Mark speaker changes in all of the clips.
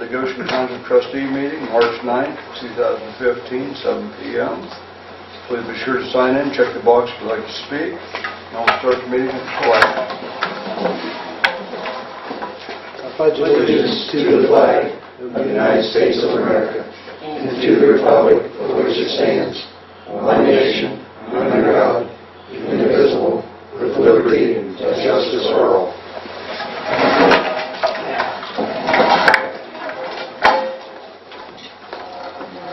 Speaker 1: the Goshen Township Trustee meeting, March 9th, 2015, 7 p.m. Please be sure to sign in, check the box if you'd like to speak. Now we'll start the meeting with the flag.
Speaker 2: I pledge allegiance to the flag of the United States of America and to the republic for which it stands, one nation, under God, indivisible, with liberty and justice for all.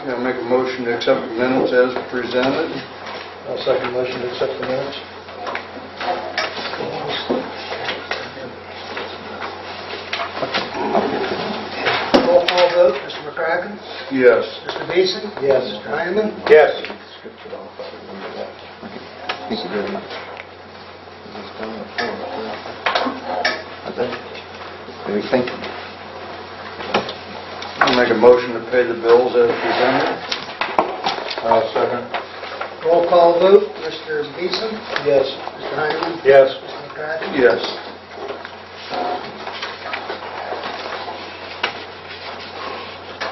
Speaker 1: I'll make a motion to accept the minutes as presented.
Speaker 2: I'll second the motion to accept the minutes.
Speaker 3: Roll call vote, Mr. McCracken?
Speaker 1: Yes.
Speaker 3: Mr. Beeson?
Speaker 2: Yes.
Speaker 3: Mr. Heineman?
Speaker 2: Yes.
Speaker 4: Thank you very much. Thank you.
Speaker 1: I'll make a motion to pay the bills as presented.
Speaker 2: Second.
Speaker 3: Roll call vote, Mr. Beeson?
Speaker 2: Yes.
Speaker 3: Mr. Heineman?
Speaker 2: Yes.
Speaker 3: Mr. McCracken?
Speaker 1: Yes.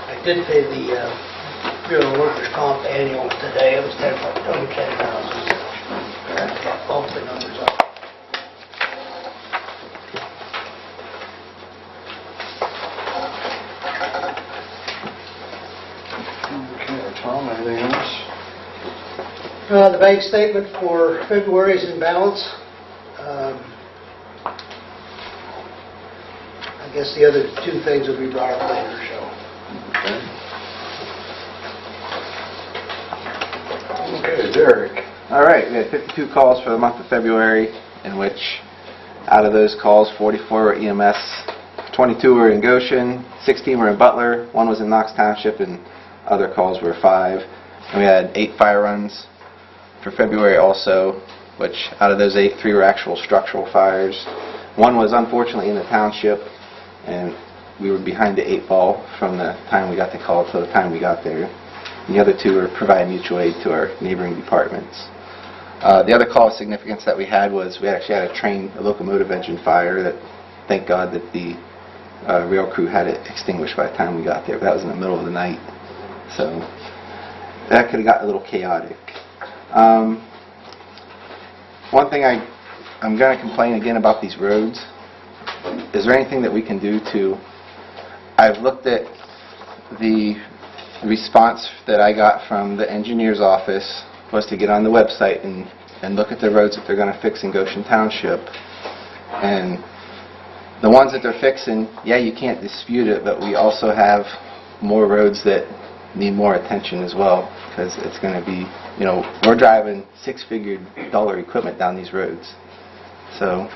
Speaker 3: I did pay the Bureau of Workers' Comp annual today. It was only $10,000. Got both the numbers up.
Speaker 1: Okay, Tom, anything else?
Speaker 3: The bank statement for February is in balance. I guess the other two things will be brought up later,
Speaker 1: Okay, Derek.
Speaker 4: All right, we had 52 calls for the month of February, in which out of those calls, 44 were EMS, 22 were in Goshen, 16 were in Butler, 1 was in Knox Township, and other calls were 5. And we had 8 fire runs for February also, which out of those 8, 3 were actual structural fires. 1 was unfortunately in the township, and we were behind the 8 ball from the time we got the call to the time we got there. And the other 2 were providing mutual aid to our neighboring departments. The other call of significance that we had was we actually had a locomotive engine fire that, thank God that the rail crew had it extinguished by the time we got there. But that was in the middle of the night, so that could have gotten a little chaotic. One thing I'm going to complain again about these roads. Is there anything that we can do to... I've looked at the response that I got from the engineer's office was to get on the website and look at the roads that they're going to fix in Goshen Township. And the ones that they're fixing, yeah, you can't dispute it, but we also have more roads that need more attention as well, because it's going to be, you know, we're driving $6-figure dollar equipment down these roads. So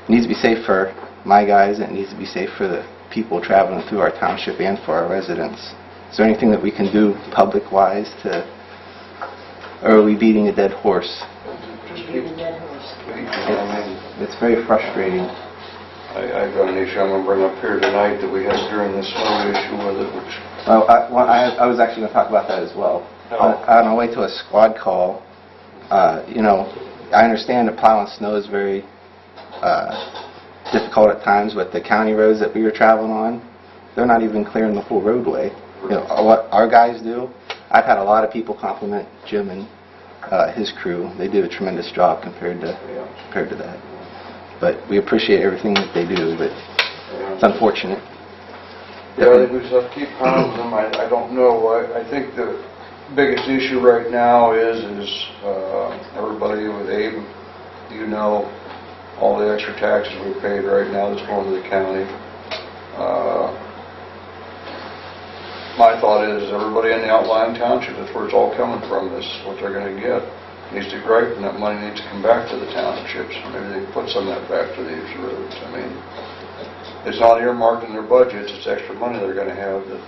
Speaker 4: it needs to be safe for my guys, and it needs to be safe for the people traveling through our township and for our residents. Is there anything that we can do public-wise to, or are we beating a dead horse? It's very frustrating.
Speaker 1: I've got an issue I'm going to bring up here tonight that we had during the snow issue with it, which...
Speaker 4: Well, I was actually going to talk about that as well. On our way to a squad call, you know, I understand that plowing snow is very difficult at times, but the county roads that we were traveling on, they're not even clearing the whole roadway. You know, what our guys do, I've had a lot of people compliment Jim and his crew. They do a tremendous job compared to that. But we appreciate everything that they do, but it's unfortunate.
Speaker 1: Yeah, I think we just have to keep pounding them. I don't know. I think the biggest issue right now is everybody with Abe, you know, all the extra taxes we paid right now that's going to the county. My thought is everybody in the outlying township, that's where it's all coming from, this is what they're going to get. Needs to gripe, and that money needs to come back to the townships. Maybe they can put some of that back to these roads. I mean, it's not earmarked in their budgets. It's extra money they're going to have that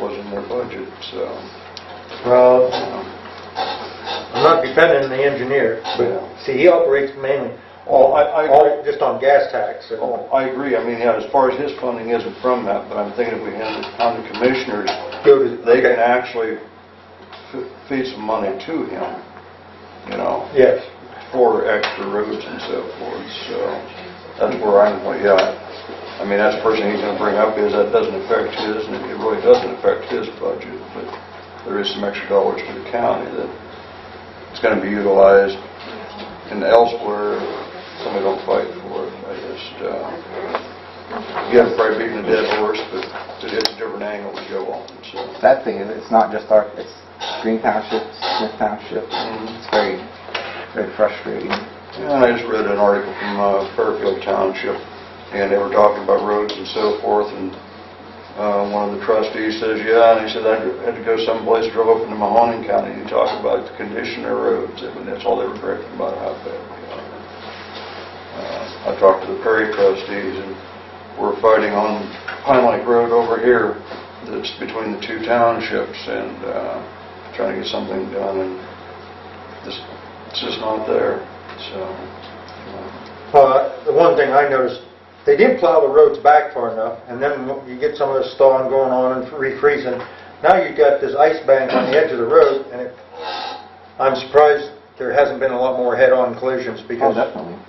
Speaker 1: was in their budget. So,
Speaker 2: Well, I'm not defending the engineer, but see, he operates mainly all just on gas tax.
Speaker 1: Oh, I agree. I mean, yeah, as far as his funding isn't from that, but I'm thinking if we hand it on to commissioners, they can actually feed some money to him, you know.
Speaker 2: Yes.
Speaker 1: For extra roads and so forth. So that's where I'm. Yeah, I mean, that's the first thing he's gonna bring up is that doesn't affect his, and it really doesn't affect his budget, but there is some extra dollars for the county that it's gonna be utilized in elsewhere. Somebody don't fight for it. I just, again, probably beating a dead horse, but it's a different angle to go on, so.
Speaker 4: Sad thing is, it's not just it's Green Township, Smith Township. It's very, very frustrating.
Speaker 1: Yeah, and I just read an article from Fairfield Township, and they were talking about roads and so forth, and one of the trustees says, yeah, and he said, I had to go someplace, drove up into Mahoning County, and he talked about the condition of roads. I mean, that's all they were bragging about, how bad they are. I talked to the Perry trustees, and we're fighting on Pine Lake Road over here that's between the two townships, and trying to get something done, and it's just not there. So,
Speaker 2: The one thing I noticed, they didn't plow the roads back far enough, and then you get some of this thawing going on and refreezing. Now you've got this ice bank on the edge of the road, and I'm surprised there hasn't been a lot more head-on collisions
Speaker 4: Oh,
Speaker 2: because...
Speaker 4: definitely.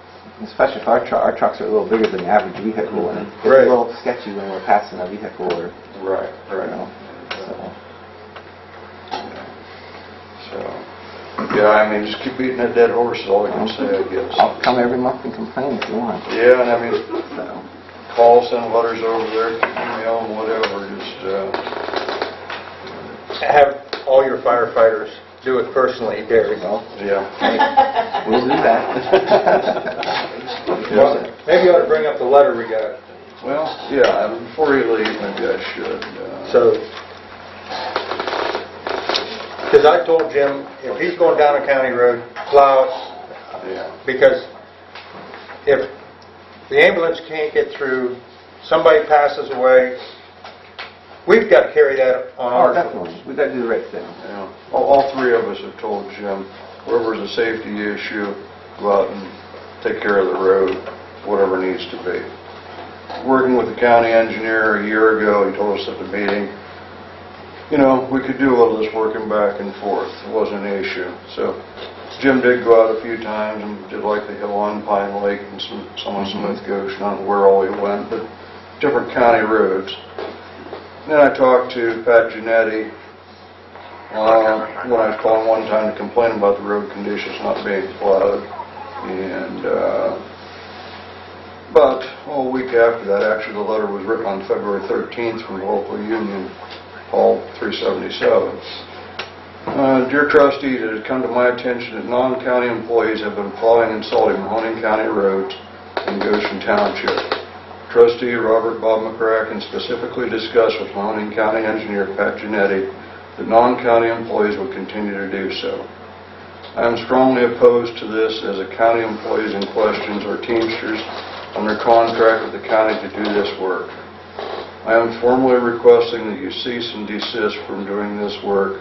Speaker 4: Especially if our trucks are a little bigger than the average vehicle, and it's
Speaker 2: Right.
Speaker 4: a little sketchy when we're passing a vehicle or,
Speaker 1: right.
Speaker 4: you know,
Speaker 1: So, yeah, I mean, just keep beating that dead horse is all I can say, I guess.
Speaker 4: I'll come every month and complain if you want.
Speaker 1: Yeah, and I mean,
Speaker 4: So,
Speaker 1: call, send letters over there, email them, whatever, just,
Speaker 2: Have all your firefighters do it personally, Derek.
Speaker 1: yeah.
Speaker 4: we'll do that.
Speaker 2: Well, maybe you ought to bring up the letter we got.
Speaker 1: Well, yeah, and before you leave, maybe I should.
Speaker 2: Because I told Jim, if he's going down a county road, plow it,
Speaker 1: Yeah,
Speaker 2: because if the ambulance can't get through, somebody passes away, we've got to carry that on
Speaker 4: Oh,
Speaker 2: our...
Speaker 4: definitely. We've got to do the right thing.
Speaker 1: yeah. All three of us have told Jim, wherever there's a safety issue, go out and take care of the road, whatever needs to be. Working with the county engineer a year ago, he told us at the meeting, you know, we could do all this working back and forth. It wasn't an issue. So Jim did go out a few times and did like the hill on Pine Lake and some on Smith Goshen. I don't know where all he went, but different county roads. Then I talked to Pat Giannetti when I was calling one time to complain about the road conditions not being plowed. And but a week after that, actually the letter was written on February 13th from the local union, Hall 377. Dear trustees, it has come to my attention that non-county employees have been plowing and salting Mahoning County roads in Goshen Township. Trustee Robert Bob McCracken specifically discussed with Mahoning County Engineer Pat Giannetti that non-county employees would continue to do so. I am strongly opposed to this, as the county employees in questions are Teamsters under contract with the county to do this work. I am formally requesting that you cease and desist from doing this work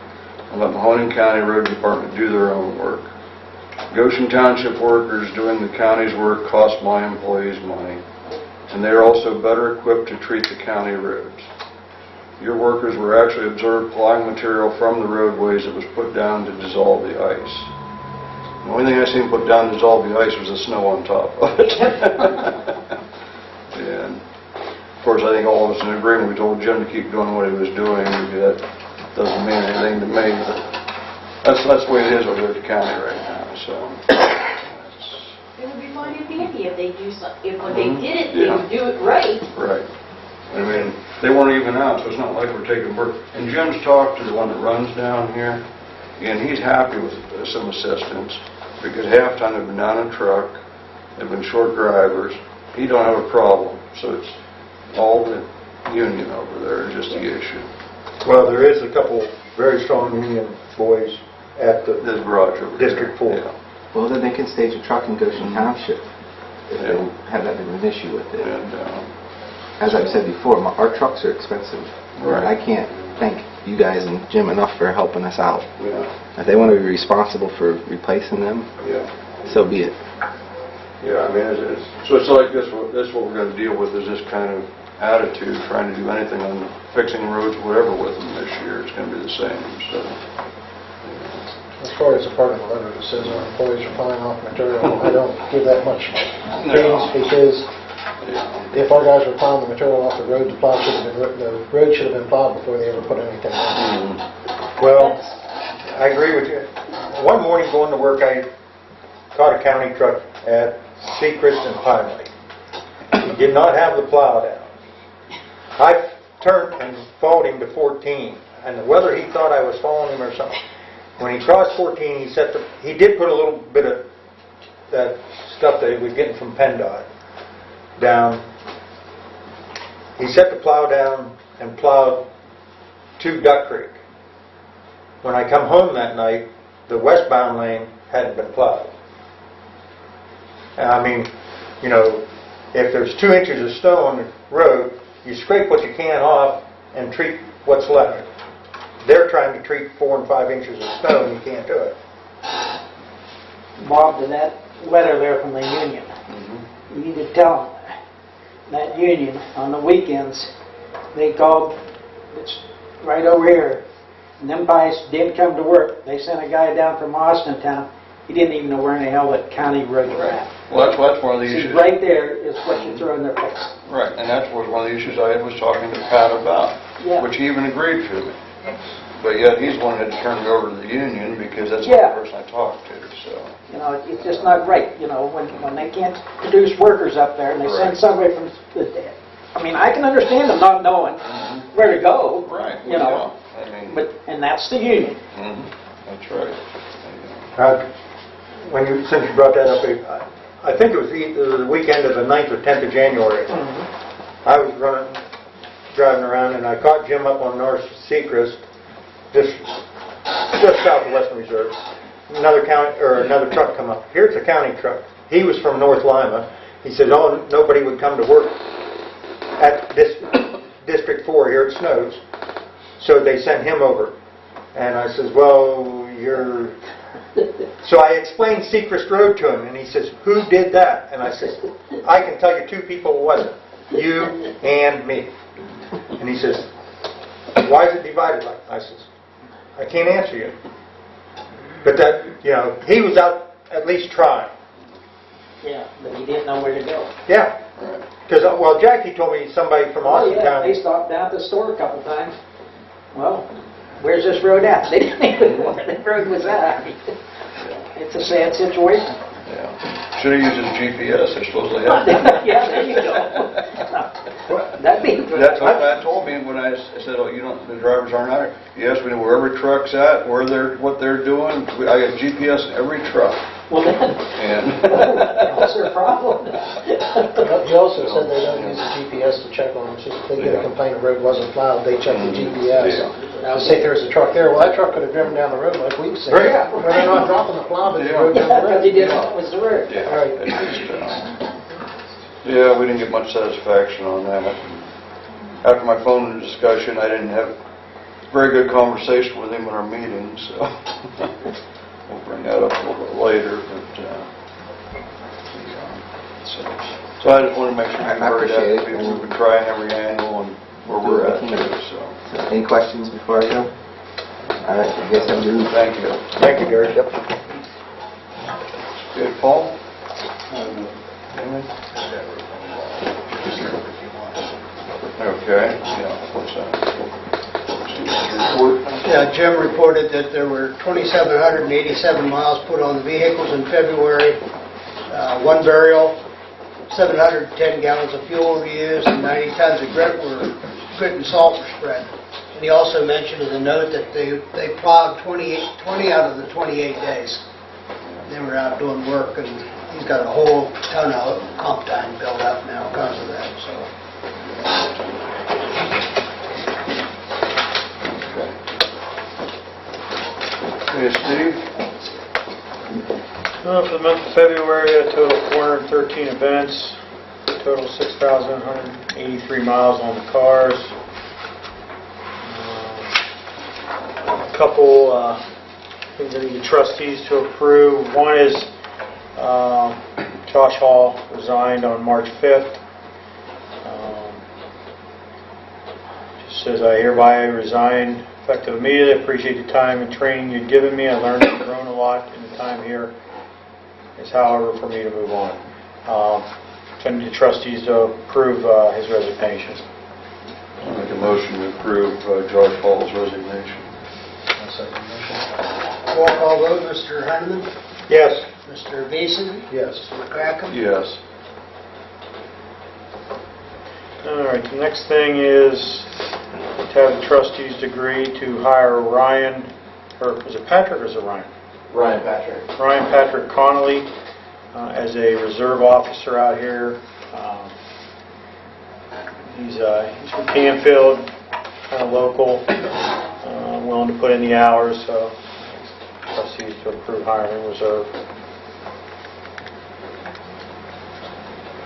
Speaker 1: and let Mahoning County Road Department do their own work. Goshen Township workers doing the county's work cost my employees money, and they are also better equipped to treat the county roads. Your workers were actually observed plowing material from the roadways that was put down to dissolve the ice. The only thing I seen put down to dissolve the ice was the snow on top of it. And of course, I think all of us in agreement, we told Jim to keep doing what he was doing. That doesn't mean anything to me, but that's the way it is over at the county right now. So
Speaker 5: It would be fine and dandy if they do if when they did it, they
Speaker 1: Yeah.
Speaker 5: would do it right.
Speaker 1: right. I mean, they weren't even out, so it's not like we're taking work. And Jim's talked to the one that runs down here, and he's happy with some assistance, because half time they've been down in a truck, they've been short drivers. He don't have a problem, so it's all the union over there is just the issue.
Speaker 2: Well, there is a couple very strong union boys at the
Speaker 1: This garage over there.
Speaker 2: District 4.
Speaker 1: Yeah.
Speaker 4: Well, then they can stage a truck in Goshen Township if they
Speaker 1: Yeah.
Speaker 4: have that been an issue with it.
Speaker 1: And,
Speaker 4: As I've said before, our trucks are expensive.
Speaker 1: Right.
Speaker 4: I can't thank you guys and Jim enough for helping us out.
Speaker 1: yeah,
Speaker 4: If they want to be responsible for replacing them,
Speaker 1: yeah.
Speaker 4: so be it.
Speaker 1: Yeah, I mean, so it's like this what we're going to deal with is this kind of attitude, trying to do anything on fixing roads, whatever with them this year. It's going to be the same, so.
Speaker 6: As far as the part of the letter that says our employees are plowing off material, I don't give that much pains because
Speaker 1: Yeah.
Speaker 6: If our guys were plowing the material off the road, the road should have been plowed before they ever put anything on.
Speaker 7: Well, I agree with you. One morning going to work, I caught a county truck at Seacrest and Pine Lake. He did not have the plow down. I turned and followed him to 14, and whether he thought I was following him or something, when he crossed 14, he did put a little bit of that stuff that he was getting from PennDOT down. He set the plow down and plowed to Duck Creek. When I come home that night, the westbound lane hadn't been plowed. And I mean, you know, if there's 2 inches of snow on the road, you scrape what you can off and treat what's left. They're trying to treat 4 and 5 inches of snow, and you can't do it.
Speaker 8: Bob, to that letter there from the union, you need to tell them that union on the weekends, they called, it's right over here, and them guys did come to work. They sent a guy down from Austin town. He didn't even know where in the hell that county roads were at.
Speaker 1: Well, that's one of the
Speaker 8: See,
Speaker 1: issues.
Speaker 8: right there is what you throw in their face.
Speaker 1: Right, and that was one of the issues I was talking to Pat about,
Speaker 8: Yeah.
Speaker 1: which he even agreed to me. But yet he's the one who had to turn me over to the union because that's
Speaker 8: Yeah.
Speaker 1: the person I talked to, so.
Speaker 8: You know, it's just not right, you know, when they can't produce workers up there and they send
Speaker 1: Right.
Speaker 8: somebody from, I mean, I can understand them not knowing where to go.
Speaker 1: Right,
Speaker 8: You know,
Speaker 1: yeah, I mean,
Speaker 8: and that's the union.
Speaker 1: that's right.
Speaker 7: Since you brought that up, I think it was either the weekend of the 9th or 10th of January. I was driving around, and I caught Jim up on North Seacrest, just south of Western Reserve. Another truck come up. Here's a county truck. He was from North Lima. He said, "Oh, nobody would come to work at this District 4 here. It snows." So they sent him over. And I says, "Well, you're..." So I explained Seacrest Road to him, and he says, "Who did that?" And I says, "I can tell you 2 people it wasn't. You and me." And he says, "Why is it divided like that?" I says, "I can't answer you." But that, you know, he was out at least trying.
Speaker 8: Yeah, but he didn't know where to go.
Speaker 7: Yeah. Because, well, Jackie told me somebody from
Speaker 8: Oh,
Speaker 7: Austin
Speaker 8: yeah,
Speaker 7: County.
Speaker 8: they stopped down at the store a couple times. Well, where's this road at? They didn't even know where the road was at. It's a sad situation.
Speaker 1: Yeah. Should have used his GPS, they're supposedly have.
Speaker 8: Yeah, there you go. That'd be good.
Speaker 1: That's what Pat told me when I said, "Oh, you don't, the drivers aren't out here." Yes, we know where every truck's at, what they're doing. I got GPS in every truck.
Speaker 8: Well, then,
Speaker 1: And
Speaker 8: what's their problem?
Speaker 6: He also said they don't use the GPS to check on them. So if they get a complaint the road wasn't plowed, they check the GPS. Now, say there's a truck there, well, that truck could have driven down the road like we've seen.
Speaker 7: Yeah.
Speaker 6: Where they're not dropping the plow, but the
Speaker 1: Yeah.
Speaker 6: road down the
Speaker 8: Because
Speaker 6: road.
Speaker 8: he didn't know it was the road.
Speaker 1: yeah,
Speaker 6: Right.
Speaker 1: it just, yeah, we didn't get much satisfaction on that. After my phone discussion, I didn't have a very good conversation with him in our meeting, so we'll bring that up a little bit later. But so I just want to make sure
Speaker 4: I
Speaker 1: you heard
Speaker 4: appreciate
Speaker 1: that.
Speaker 4: it.
Speaker 1: We've been trying every annual and where we're at too, so.
Speaker 4: Any questions before I go? All right, I guess I'm moving.
Speaker 1: Thank you.
Speaker 7: Thank you, Gary.
Speaker 1: Good, Paul? Anything? Okay, yeah, what's that? Report?
Speaker 3: Yeah, Jim reported that there were 2,787 miles put on the vehicles in February, 1 burial, 710 gallons of fuel were used, and 90 tons of grit and salt were spread. And he also mentioned in the note that they plowed 20 out of the 28 days. They were out doing work, and he's got a whole ton of comp time built up now because of that, so.
Speaker 1: Okay, Steve?
Speaker 9: For the month of February, a total of 413 events, total 6,183 miles on the cars. A couple things I need the trustees to approve. One is Josh Hall resigned on March 5th. Just says, "I hereby resign effective immediately. I appreciate the time and training you've given me. I learned and grown a lot in the time here. It's however for me to move on." So I need the trustees to approve his resignation.
Speaker 1: I'll make a motion to approve George Paul's resignation.
Speaker 3: Roll call vote, Mr. Heineman,
Speaker 7: Yes.
Speaker 3: Mr. Beeson,
Speaker 6: Yes.
Speaker 3: Mr. McCracken.
Speaker 1: Yes.
Speaker 9: All right, the next thing is to have the trustees agree to hire Ryan, or is it Patrick or is it Ryan?
Speaker 4: Ryan Patrick.
Speaker 9: Ryan Patrick Connolly as a reserve officer out here. He's from Canfield, kind of local, willing to put in the hours, so trustees to approve hiring reserve.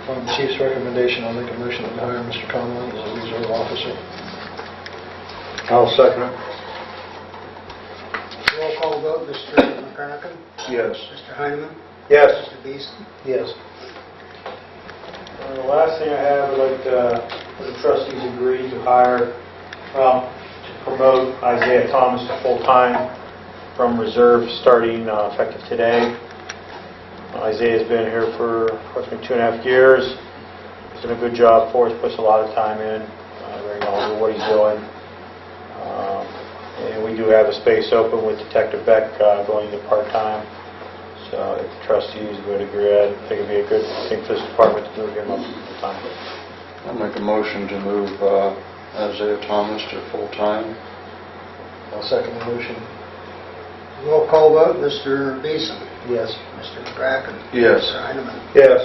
Speaker 6: On the chief's recommendation, I'll make a motion to hire Mr. Conlon as a reserve officer.
Speaker 7: I'll second it.
Speaker 3: Roll call vote, Mr. McCracken,
Speaker 1: Yes.
Speaker 3: Mr. Heineman,
Speaker 7: Yes.
Speaker 3: Mr. Beeson.
Speaker 6: Yes.
Speaker 9: The last thing I have, I'd like to, the trustees agree to hire, to promote Isaiah Thomas to full-time from reserve starting effective today. Isaiah's been here for approximately 2.5 years. He's done a good job for us, puts a lot of time in, very knowledgeable what he's doing. And we do have a space open with Detective Beck going to part-time. So if the trustees would agree, I think it'd be a good thing for this department to move him up to full-time.
Speaker 1: I'll make a motion to move Isaiah Thomas to full-time.
Speaker 6: I'll second the motion.
Speaker 3: Roll call vote, Mr. Beeson,
Speaker 6: Yes.
Speaker 3: Mr. McCracken.
Speaker 1: Yes.
Speaker 3: Mr. Heineman.
Speaker 7: Yes.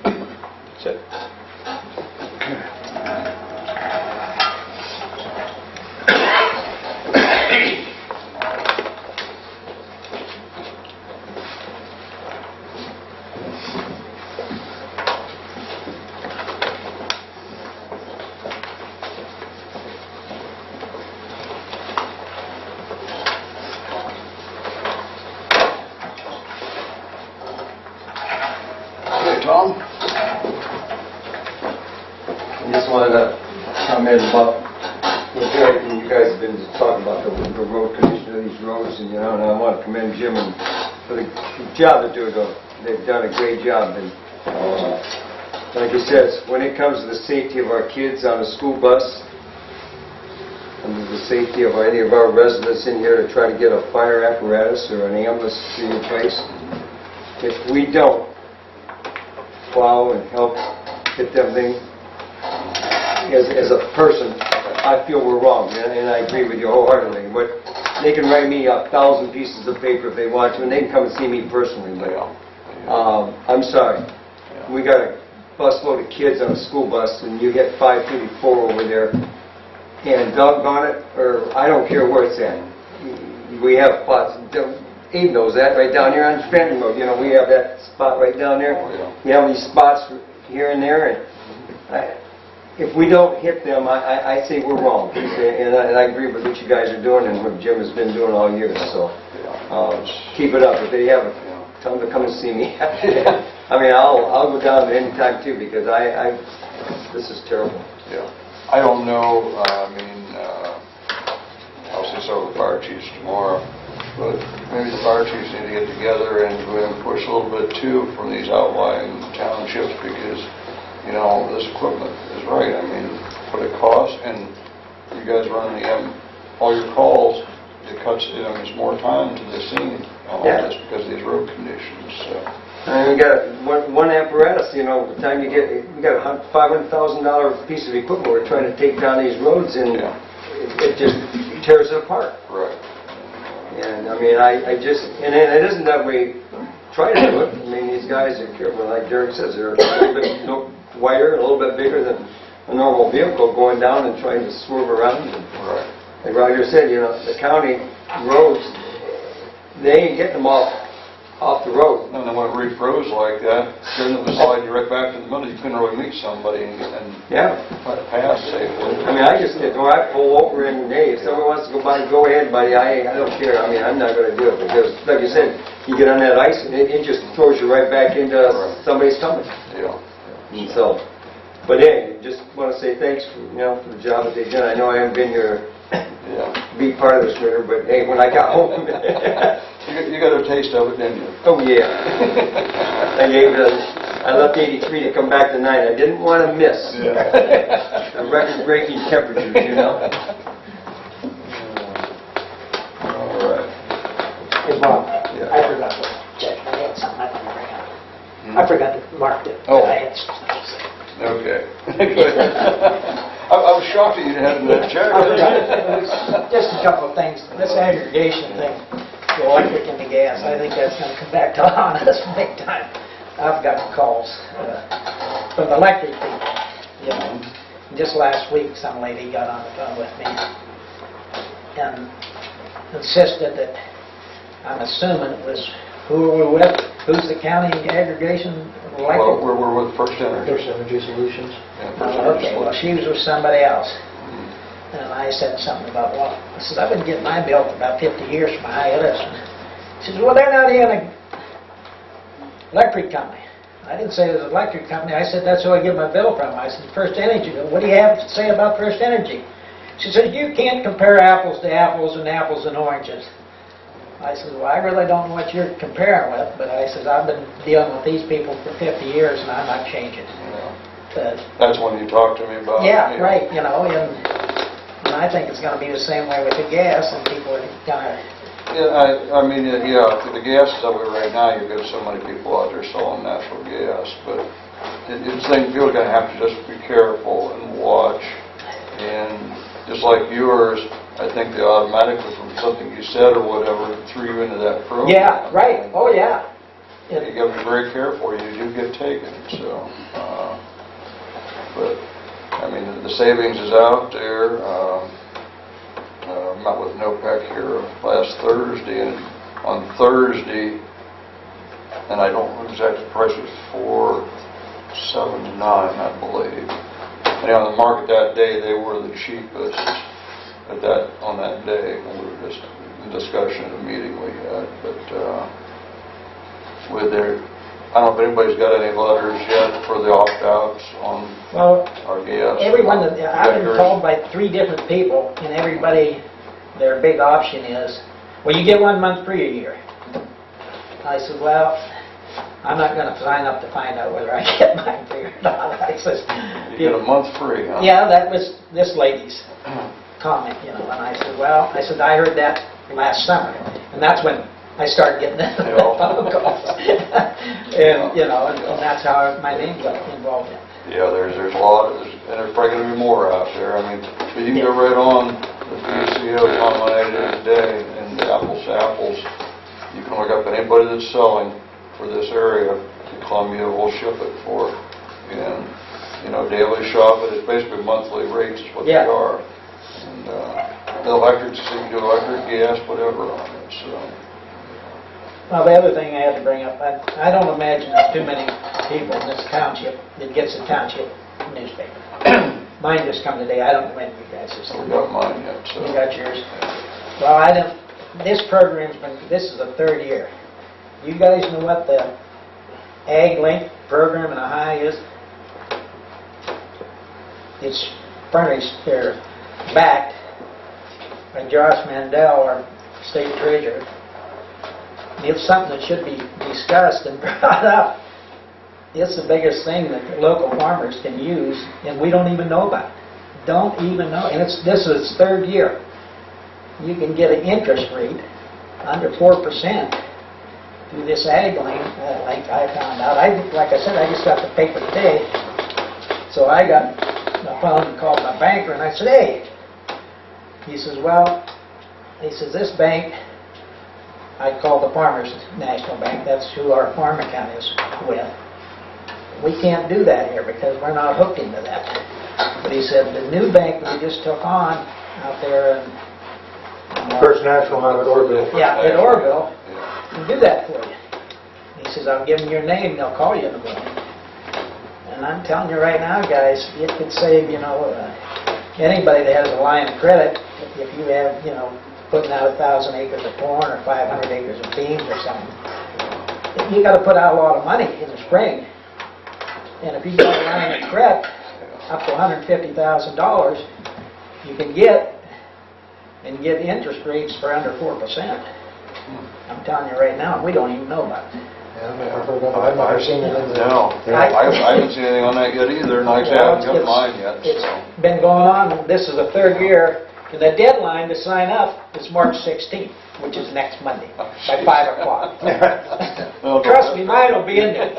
Speaker 9: That's it.
Speaker 1: Hey, Tom?
Speaker 2: I just wanted to comment about everything you guys have been talking about, the road condition of these roads, and and I want to commend Jim and for the job that they're doing. They've done a great job, and like he says, when it comes to the safety of our kids on a school bus, and the safety of any of our residents in here to try to get a fire apparatus or an ambulance to your place, if we don't plow and help get them things, as a person, I feel we're wrong, and I agree with you wholeheartedly. But they can write me 1,000 pieces of paper if they want to, and they can come and see me personally. But I'm sorry, we got a busload of kids on a school bus, and you hit 534 over there, and doggone it, or I don't care where it's at. We have spots. Abe knows that right down here on Fenton Road. We have that spot right down there. We have these spots here and there, and if we don't hit them, I say we're wrong. And I agree with what you guys are doing and what Jim has been doing all year. So keep it up. If they have, tell them to come and see me. I mean, I'll go down there anytime too, because this is terrible.
Speaker 1: Yeah. I don't know, I'll see some of the fire chiefs tomorrow, but maybe the fire chiefs need to get together and go ahead and push a little bit too from these outlying townships, because this equipment is right. I mean, what it costs, and you guys running all your calls, it cuts, there's more time to the scene on all this because of these road conditions. So.
Speaker 2: And we got one apparatus, the time we got a $500,000 piece of equipment we're trying to take down these roads, and it just tears it apart.
Speaker 1: Right.
Speaker 2: And I mean, and it isn't that we try to do it. I mean, these guys are careful, like Derek says, they're a little bit wider, a little bit bigger than a normal vehicle going down and trying to swerve around. And like Roger said, the county roads, they ain't getting them off the road.
Speaker 1: And then when it refroze like that, then it was sliding you right back to the middle. You couldn't really meet somebody and try to pass safely.
Speaker 2: I mean, I just did. When I pull over and, hey, if somebody wants to go by, go ahead, buddy. I don't care. I mean, I'm not going to do it because, like you said, you get on that ice and it just throws you right back into somebody's coming.
Speaker 1: Yeah.
Speaker 2: And so, but hey, just want to say thanks for, for the job that they've done. I know I haven't been here be part of this winter, but hey, when I got home,
Speaker 1: you got a taste of it, didn't you?
Speaker 2: oh yeah, I gave it
Speaker 10: I left 83 to come back to 90. I didn't want to miss the record-breaking temperatures, you know.
Speaker 1: All right.
Speaker 8: Hey, Bob,
Speaker 1: Yeah.
Speaker 8: I forgot to check. I had something I wanted to bring up. I forgot to mark it.
Speaker 1: Oh.
Speaker 8: I had something to say.
Speaker 1: Okay. I was shocked that you hadn't checked.
Speaker 8: I forgot. Just a couple of things. This aggregation thing, the electric and the gas, I think that's going to come back to haunt us big time. I've gotten calls from the electric people, you know. Just last week, some lady got on the phone with me and insisted that, I'm assuming it was, who are we with? Who's the county aggregation
Speaker 1: Well,
Speaker 8: electric?
Speaker 1: we're with First Energy.
Speaker 6: First Energy Solutions.
Speaker 1: Yeah, First Energy
Speaker 8: Okay, well,
Speaker 1: Solutions.
Speaker 8: she was with somebody else. And I said something about, well, I said, I've been getting my bill for about 50 years from my Edison. She says, well, they're not in an electric company. I didn't say it was an electric company. I said, that's who I get my bill from. I said, First Energy. What do you have to say about First Energy? She said, you can't compare apples to apples and apples and oranges. I said, well, I really don't know what you're comparing with, but I said, I've been dealing with these people for 50 years and I'm not changing. But,
Speaker 1: That's when you talked to me about.
Speaker 8: yeah, right, you know, and I think it's going to be the same way with the gas, and people are kind of...
Speaker 1: Yeah, I mean, yeah, for the gas is that way right now, you've got so many people out there selling natural gas, but it's thing, people are going to have to just be careful and watch, and just like yours, I think they automatically, from something you said or whatever, threw you into that program.
Speaker 8: Yeah, right, oh yeah.
Speaker 1: You got to be very careful, you do get taken, so, but, I mean, the savings is out there. Met with NOPEC here last Thursday, and on Thursday, and I don't know exactly the price, was $4.79, I believe. And on the market that day, they were the cheapest on that day, when we were just in discussion at a meeting we had. But with their, I don't know if anybody's got any letters yet for the opt-outs on our gas.
Speaker 8: Everyone, I've been called by 3 different people, and everybody, their big option is, well, you get 1 month free a year. I said, well, I'm not going to sign up to find out whether I get mine free or not. I said,
Speaker 1: you get a month free, huh?
Speaker 8: Yeah, that was this lady's comment, you know, and I said, well, I heard that last summer, and that's when I started getting the phone calls. And, you know, and that's how my name got involved in it.
Speaker 1: Yeah, there's a lot, and there's probably going to be more out there. I mean, but you can go right on the PCO online today, and the apples to apples. You can look up anybody that's selling for this area. Columbia will ship it for, and you know, daily shop it. It's basically monthly rates is what they are. And the electrics, you can do electric, gas, whatever on it. So.
Speaker 8: Well, the other thing I had to bring up, I don't imagine there's too many people in this township that gets the township newspaper. Mine just come today. I don't know when you guys have seen it.
Speaker 1: We got mine yet. So.
Speaker 8: You got yours? Well, I don't. This program's been. This is the 3rd year. You guys know what the Ag Link program in Ohio is? It's furnished. They're backed by Josh Mandel, our state treasurer. It's something that should be discussed and brought up. It's the biggest thing that local farmers can use, and we don't even know about it. Don't even know. And this is its 3rd year. You can get an interest rate under 4% through this ag link I found out. Like I said, I just got the paper today. So I got the phone and called my banker, and I said, hey. He says, well, this bank, I called the Farmers National Bank. That's who our farm account is with. We can't do that here because we're not hooked into that. But he said, the new bank that we just took on out there in...
Speaker 7: First National out at Orville.
Speaker 8: Yeah, at Orville, can do that for you. He says, I'll give them your name, they'll call you in the morning. And I'm telling you right now, guys, it could save, you know, anybody that has a line of credit, if you have, you know, putting out 1,000 acres of corn or 500 acres of beans or something, you got to put out a lot of money in the spring. And if you got a line of credit up to $150,000, you can get interest rates for under 4%. I'm telling you right now, we don't even know about it.
Speaker 6: I've never heard of it. I've never seen it in the...
Speaker 1: No, I haven't seen anything on that yet either, and like I said, I haven't got mine yet,
Speaker 8: It's
Speaker 1: so.
Speaker 8: been going on, this is the third year, and the deadline to sign up is March 16th, which is next Monday, by 5 o'clock.
Speaker 1: Well,
Speaker 8: Trust me, mine will be in there,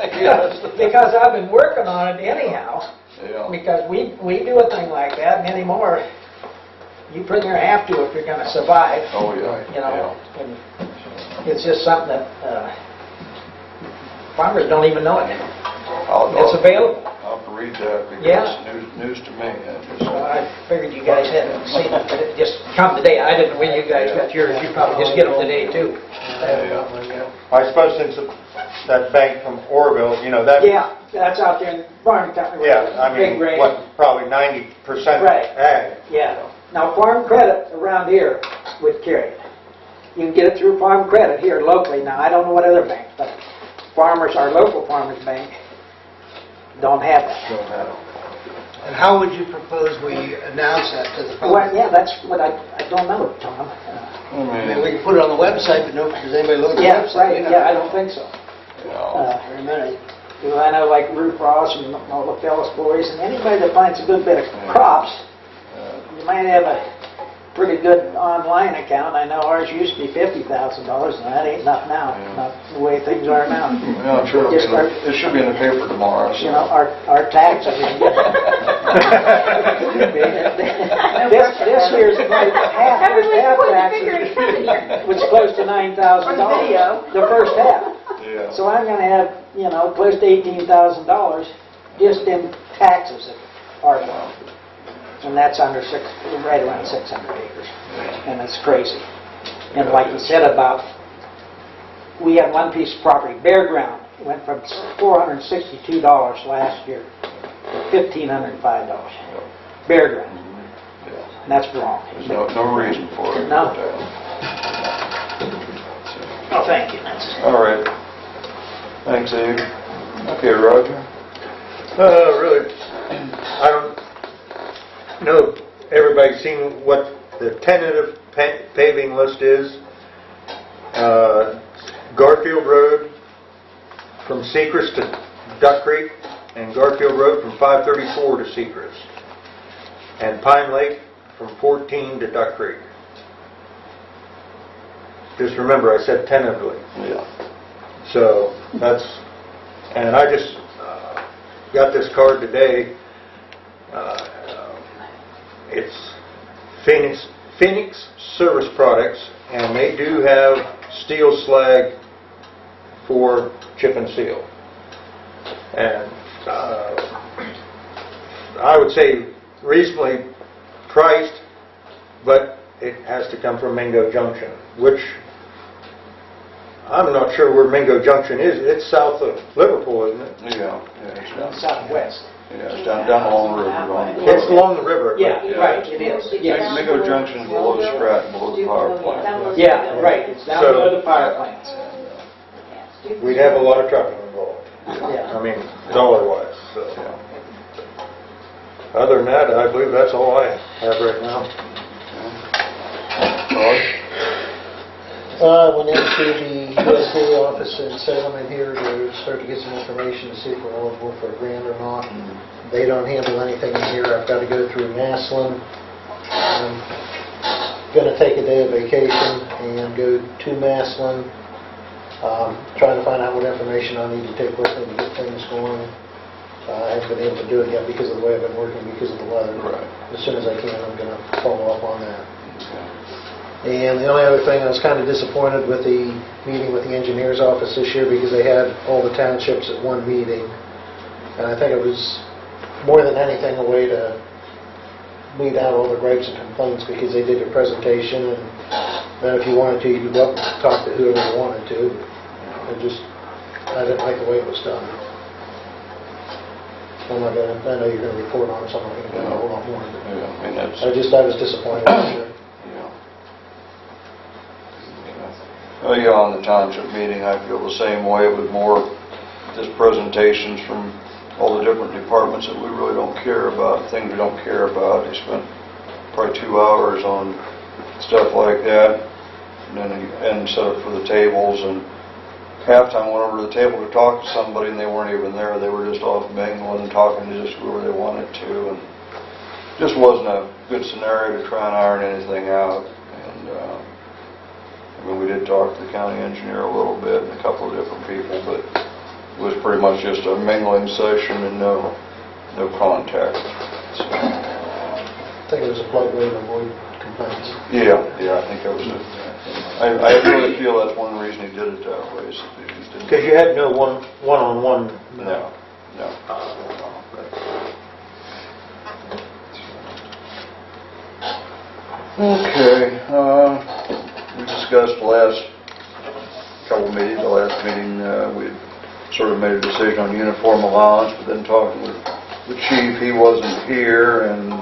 Speaker 8: because I've been working on it anyhow,
Speaker 1: Yeah.
Speaker 8: because we do a thing like that, and anymore, you pretty near have to if you're gonna survive.
Speaker 1: Oh, yeah.
Speaker 8: You know, and it's just something that farmers don't even know it anymore. It's available.
Speaker 1: I'll have to read that because
Speaker 8: Yeah.
Speaker 1: it's news to me.
Speaker 8: I figured you guys hadn't seen it, but it just come today. I didn't know when you guys got yours. You probably just get them today, too.
Speaker 7: I suppose since that bank from Orville, that...
Speaker 8: Yeah, that's out there in Farm Country.
Speaker 7: Yeah, I
Speaker 8: Big
Speaker 7: mean,
Speaker 8: range.
Speaker 7: what, probably 90%
Speaker 8: Right.
Speaker 7: ag.
Speaker 8: Yeah. Now, Farm Credit around here would carry it. You can get it through Farm Credit here locally. Now, I don't know what other banks, but farmers, our local farmers bank, don't have that.
Speaker 3: And how would you propose we announce that to the
Speaker 8: Well,
Speaker 3: public?
Speaker 8: yeah, that's what I don't know, Tom.
Speaker 3: I mean, we can put it on the website, but does anybody look at the
Speaker 8: Yeah,
Speaker 3: website?
Speaker 8: right, yeah, I don't think so.
Speaker 3: Very many.
Speaker 8: Well, I know like Ruth Ross and all the Fellis boys, and anybody that finds a good bit of crops, you might have a pretty good online account. I know ours used to be $50,000, and that ain't enough now, not the way things are now.
Speaker 1: Yeah, I'm sure
Speaker 8: Just our-
Speaker 1: it should be in the paper tomorrow. So.
Speaker 8: You know, our taxes. This year's half taxes was close to $9,000. The first half.
Speaker 1: Yeah.
Speaker 8: So I'm going to have, close to $18,000 just in taxes at our farm. And that's right around 600 acres. And it's crazy. And like you said we had one piece of property, bare ground, went from $462 last year to $1,505. Bare ground. And that's wrong.
Speaker 1: There's no reason for it.
Speaker 8: No. Oh, thank you.
Speaker 1: All right. Thanks, Abe. Okay, Roger.
Speaker 7: Really, I don't know if everybody's seen what the tentative paving list is. Garfield Road from Sechrist to Duck Creek, and Garfield Road from 534 to Sechrist, and Pine Lake from 14 to Duck Creek. Just remember, I said tentatively.
Speaker 1: Yeah.
Speaker 7: So and I just got this card today. It's Phoenix Service Products, and they do have steel slag for chip and seal. And I would say reasonably priced, but it has to come from Mingo Junction, which I'm not sure where Mingo Junction is. It's south of Liverpool, isn't it?
Speaker 1: Yeah. It's down,
Speaker 8: Southwest.
Speaker 1: it's down along the river.
Speaker 7: It's along the river.
Speaker 8: Yeah, right, it is. Yes.
Speaker 1: Mingo Junction below the Stratton, below the power plant.
Speaker 8: Yeah, right, it's down below the power plants.
Speaker 7: We'd have a lot of trucking involved.
Speaker 8: Yeah.
Speaker 7: I mean, dollar-wise. So. Other than that, I believe that's all I have right now.
Speaker 6: I went into the USDA office in Salem in here to start to get some information to see if we're eligible for a grant or not. They don't handle anything in here. I've got to go through Maslin. I'm going to take a day of vacation and go to Maslin, trying to find out what information I need to take with me to get things going. I haven't been able to do it yet because of the way I've been working because of the weather.
Speaker 1: Right.
Speaker 6: As soon as I can, I'm going to follow up on that. And the only other thing, I was kind of disappointed with the meeting with the engineer's office this year because they had all the townships at one meeting. And I think it was more than anything a way to weed out all the gripes and complaints because they did a presentation, and then if you wanted to, you could go up and talk to whoever you wanted to. I didn't like the way it was done. I know you're going to report on it, so I'm not going to do a whole lot more. I was disappointed this year.
Speaker 1: Well, yeah, on the township meeting, I feel the same way. It was more just presentations from all the different departments that we really don't care about, things we don't care about. They spent probably 2 hours on stuff like that, and then set up for the tables, and halftime went over to the table to talk to somebody and they weren't even there. They were just off mingling and talking to just whoever they wanted to, and just wasn't a good scenario to try and iron anything out. And I mean, we did talk to the county engineer a little bit and a couple of different people, but it was pretty much just a mingling session and no contact. So,
Speaker 6: I think it was a polite way to avoid complaints.
Speaker 1: yeah, I think that was it. I really feel that's one reason he did it that way. So he just didn't-
Speaker 7: Because you had no one-on-one.
Speaker 1: No. Okay, we discussed the last couple meetings, the last meeting, we sort of made a decision on uniform allowance, but then talking with the chief, he wasn't here, and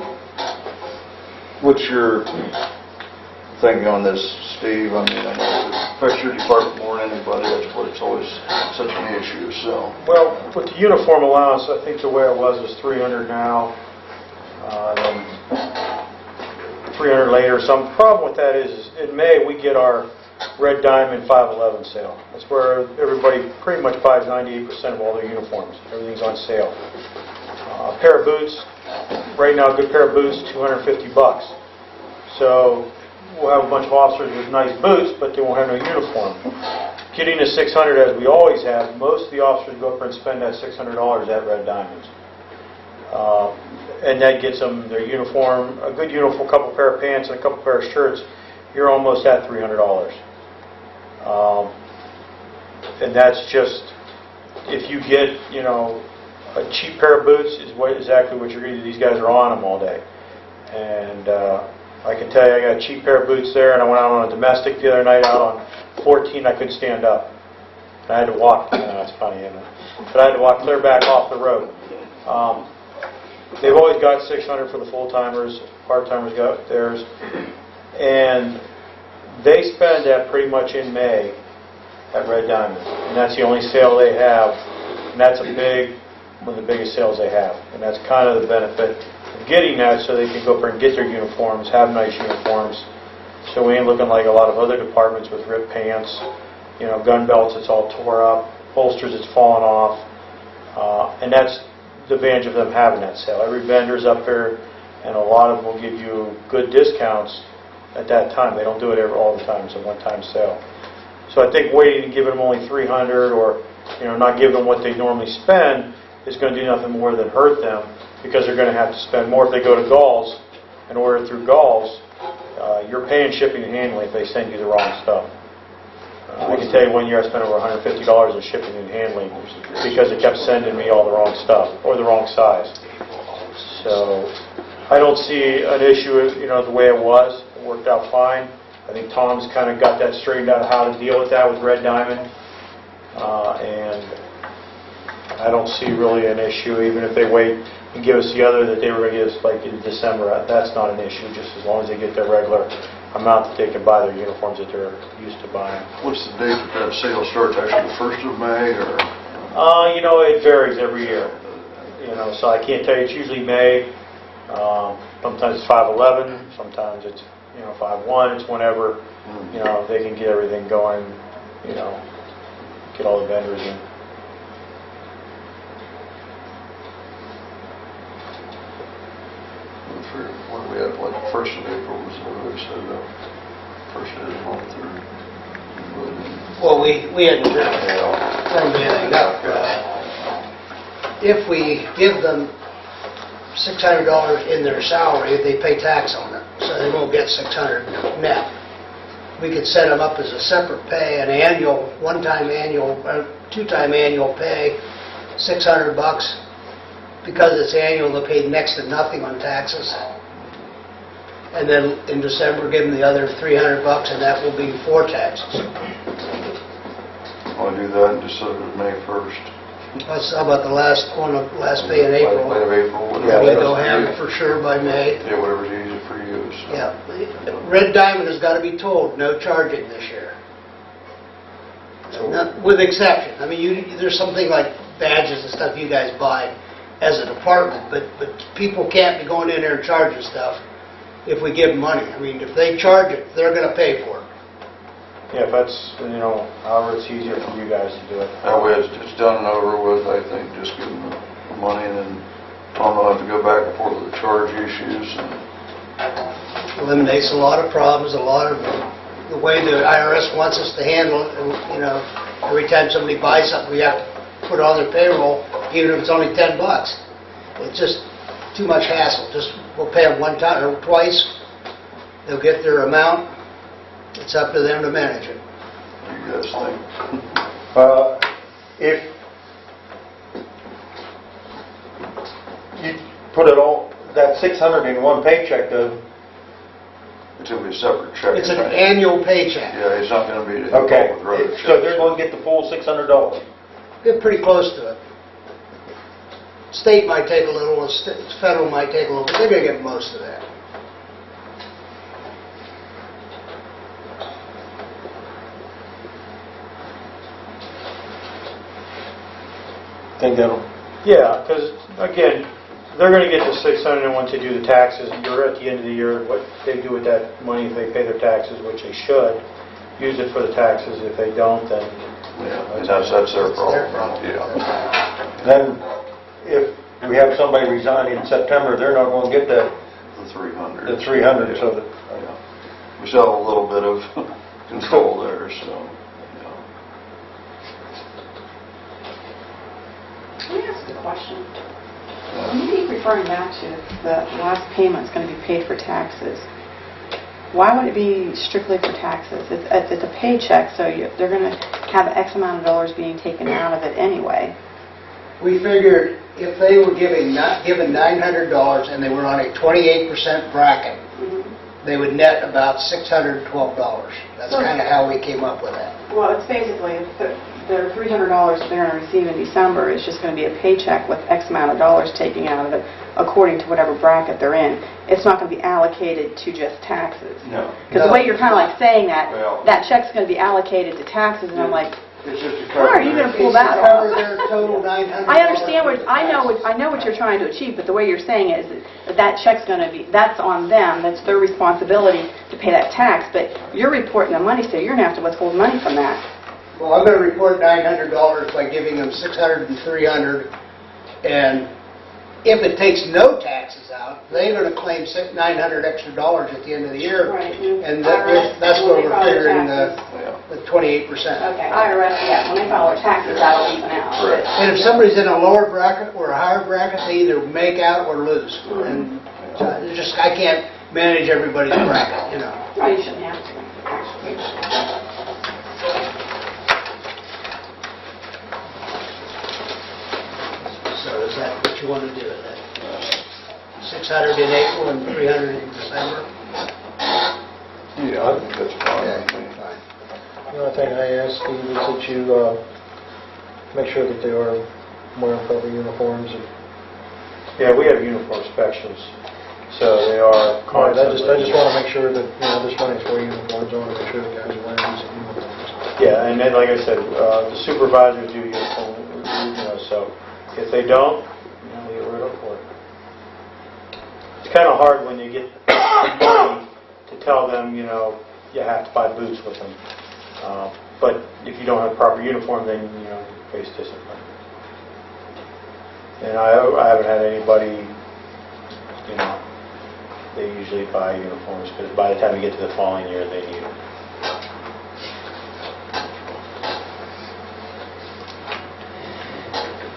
Speaker 1: what's your thinking on this, Steve? I mean, I know it affects your department more than anybody, that's what it's always such an issue, so.
Speaker 9: Well, with the uniform allowance, I think the way it was 300 now, then 300 later. Some problem with that is in May we get our Red Diamond 511 sale. That's where everybody pretty much buys 98% of all their uniforms. Everything's on sale. A pair of boots, right now a good pair of boots, $250. So we'll have a bunch of officers with nice boots, but they won't have no uniform. Getting to 600 as we always have, most of the officers go up and spend that $600 at Red Diamonds. And that gets them their uniform, a good uniform, a couple pair of pants and a couple pair of shirts. You're almost at $300. And that's just, if you get, a cheap pair of boots is exactly what you're getting. These guys are on them all day. And I can tell you, I got a cheap pair of boots there, and I went out on a domestic the other night, out on 14, I couldn't stand up. I had to walk, that's funny, isn't it? But I had to walk clear back off the road. They've always got 600 for the full-timers, part-timers got theirs. And they spend that pretty much in May at Red Diamond. And that's the only sale they have. And that's one of the biggest sales they have. And that's kind of the benefit of getting that, so they can go up and get their uniforms, have nice uniforms. So we ain't looking like a lot of other departments with ripped pants, gun belts that's all tore up, holsters that's fallen off. And that's the advantage of them having that sale. Every vendor's up there, and a lot of them will give you good discounts at that time. They don't do it all the time. It's a one-time sale. So I think waiting and giving them only 300 or not giving them what they normally spend is going to do nothing more than hurt them, because they're going to have to spend more if they go to Galls and order through Galls. You're paying shipping and handling if they send you the wrong stuff. I can tell you one year I spent over $150 in shipping and handling because it kept sending me all the wrong stuff or the wrong size. So I don't see an issue, the way it was. It worked out fine. I think Tom's kind of got that straightened out, how to deal with that with Red Diamond. And I don't see really an issue, even if they wait and give us the other that they were going to give us like in December. That's not an issue, just as long as they get their regular amount that they can buy their uniforms that they're used to buying.
Speaker 1: What's the date that sale starts? Actually, the 1st of May, or?
Speaker 9: It varies every year. So I can't tell you. It's usually May. Sometimes it's 5/11. Sometimes it's 5/1. It's whenever they can get everything going. Get all the vendors in.
Speaker 1: What we had, 1st of April was what we said, first day of the month, or really didn't.
Speaker 3: Well, we hadn't firmed anything up. If we give them $600 in their salary, they pay tax on it, so they won't get $600 net. We could set them up as a separate pay, an annual, one-time annual, two-time annual pay, $600. Because it's annual, they'll pay next to nothing on taxes. And then in December, give them the other $300, and that will be before taxes.
Speaker 1: I'll do that in December, May 1st.
Speaker 3: How about the last pay in April?
Speaker 1: Late of April.
Speaker 3: We go ham for sure by May.
Speaker 1: Yeah, whatever's easy for you. So.
Speaker 3: Yeah. Red Diamond has got to be told, no charging this year. With exception. I mean, there's something like badges and stuff you guys buy as a department, but people can't be going in there and charging stuff if we give them money. I mean, if they charge it, they're going to pay for it.
Speaker 9: Yeah, if that's, however it's easier for you guys to do it.
Speaker 1: That way it's done and over with, I think, just give them the money and then Tom will have to go back and forth with the charge issues.
Speaker 3: Eliminates a lot of problems, a lot of the way the IRS wants us to handle it. Every time somebody buys something, we have to put it on their payroll, even if it's only $10. It's just too much hassle. Just we'll pay them one time or twice. They'll get their amount. It's up to them to manage it.
Speaker 1: What do you guys think?
Speaker 7: If you put it all, that 600 in one paycheck, though.
Speaker 1: It's going to be a separate check.
Speaker 3: It's an annual paycheck.
Speaker 1: Yeah, it's not going to be...
Speaker 7: Okay,
Speaker 1: with other
Speaker 7: so
Speaker 1: checks.
Speaker 7: they're going to get the full $600.
Speaker 3: Get pretty close to it. State might take a little, federal might take a little, but they're going to get most of that.
Speaker 7: Think that'll...
Speaker 9: Yeah, because, again, they're going to get the 600 once they do the taxes. You're at the end of the year, what they do with that money, if they pay their taxes, which they should, use it for the taxes. If they don't, then...
Speaker 1: Yeah, and that's their problem. Yeah.
Speaker 7: Then, if we have somebody resign in September, they're not going to get that,
Speaker 1: The 300.
Speaker 7: the 300, so that...
Speaker 1: We still have a little bit of control there, so...
Speaker 11: Can I ask a question? When you keep referring back to the last payment's going to be paid for taxes, why would it be strictly for taxes? It's a paycheck, so they're going to have X amount of dollars being taken out of it anyway.
Speaker 3: We figured if they were given $900 and they were on a 28% bracket, they would net about $612. That's kind of how we came up with that.
Speaker 11: Well, it's basically their $300 that they're going to receive in December is just going to be a paycheck with X amount of dollars taken out of it according to whatever bracket they're in. It's not going to be allocated to just taxes.
Speaker 1: No.
Speaker 11: Because the way you're kind of like saying that,
Speaker 1: Well-
Speaker 11: that check's going to be allocated to taxes, and I'm like,
Speaker 1: It's just to
Speaker 11: how
Speaker 1: cover...
Speaker 11: are you going to pull
Speaker 3: It's to
Speaker 11: that
Speaker 3: cover
Speaker 11: off?
Speaker 3: their total $900.
Speaker 11: I understand I know what you're trying to achieve, but the way you're saying it is that check's going to be, that's on them, that's their responsibility to pay that tax, but you're reporting the money, so you're going to have to withhold money from that.
Speaker 3: Well, I'm going to report $900 by giving them $600 and $300, and if it takes no taxes out, they're going to claim $900 extra at the end of the year,
Speaker 11: Right.
Speaker 3: and that's where we're figuring the 28%.
Speaker 11: Okay, IRS, yeah, when they file their taxes, that'll even out.
Speaker 1: Correct.
Speaker 3: And if somebody's in a lower bracket or a higher bracket, they either make out or lose. And I can't manage everybody's bracket,
Speaker 11: No, you shouldn't have to, actually.
Speaker 3: So is that what you want to do with that? 600 in April and 300 in December?
Speaker 1: Yeah, I think that's fine.
Speaker 3: Fine.
Speaker 6: The only thing I ask, Steve, is that you make sure that they are wearing proper uniforms.
Speaker 9: Yeah, we have uniform inspections, so they are
Speaker 6: Right, I
Speaker 9: constantly...
Speaker 6: just want to make sure that, this money's for uniforms. I want to make sure the guys are wearing decent uniforms.
Speaker 9: Yeah, and then, like I said, the supervisors do uniform, so if they don't, they get rid of for it. It's kind of hard when you get money to tell them, you have to buy boots with them. But if you don't have proper uniform, then, you face discipline. And I haven't had anybody, they usually buy uniforms, because by the time you get to the following year, they need them.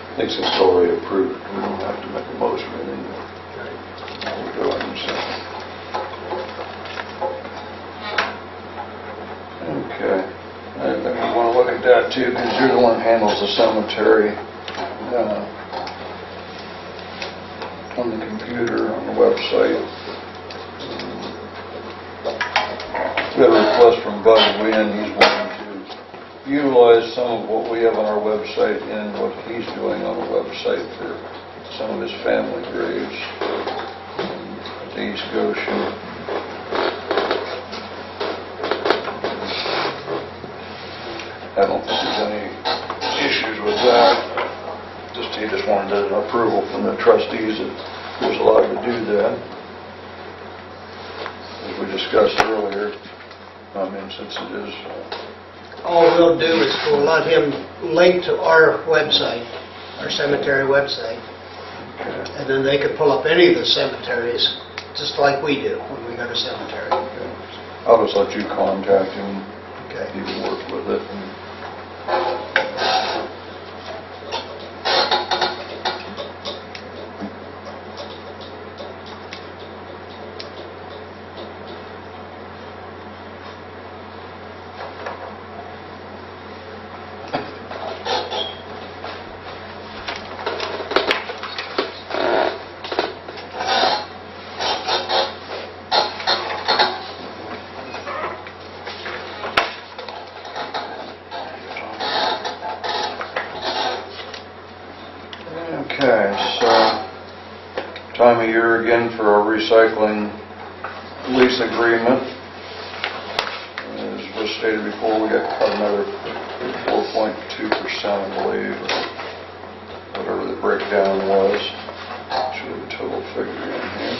Speaker 1: I think since it's already approved, we don't have to make a motion or anything. We're doing so. Okay. I think we want to look at that too, because you're the one who handles the cemetery on the computer, on the website. We have a request from Bud Wynn. He's wanting to utilize some of what we have on our website and what he's doing on the website for some of his family graves at the East Goshen. I don't think there's any issues with that. He just wanted an approval from the trustees that he was allowed to do that, as we discussed earlier. I mean, since it is,
Speaker 3: All we'll do is we'll let him link to our website, our cemetery website,
Speaker 1: okay.
Speaker 3: and then they could pull up any of the cemeteries, just like we do when we go to cemetery.
Speaker 1: I'll just let you contact him,
Speaker 3: Okay.
Speaker 1: you can work with it. And Okay, so time of year again for our recycling lease agreement. As was stated before, we got cut another 4.2%, I believe, or whatever the breakdown was. Should have a total figure in here.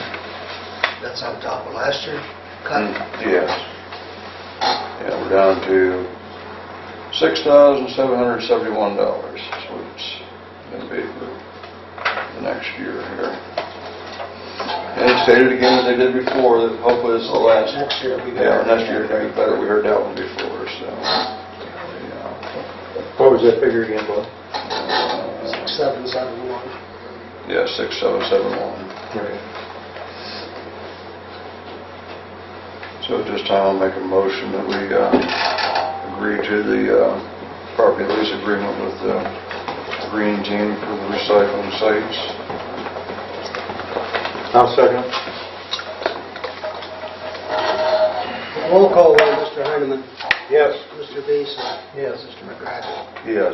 Speaker 3: That's on top of last year. Cut.
Speaker 1: Yes. Yeah, we're down to $6,771 is what it's going to be for the next year here. And stated again as they did before, that hopefully this is the last.
Speaker 3: Next year will be
Speaker 1: Yeah,
Speaker 3: better.
Speaker 1: next year will be better. We heard that one before, so. Yeah.
Speaker 7: What was that figure again, Bob?
Speaker 3: 6771.
Speaker 1: Yeah, 6771.
Speaker 7: Right.
Speaker 1: So at this time, I'll make a motion that we agree to the property lease agreement with the Green Team for the recycling sites.
Speaker 7: I'll second.
Speaker 3: Roll call vote, Mr. Heineman.
Speaker 7: Yes.
Speaker 3: Mr. Beeson. Yes. Mr. McCracken.
Speaker 1: Yes.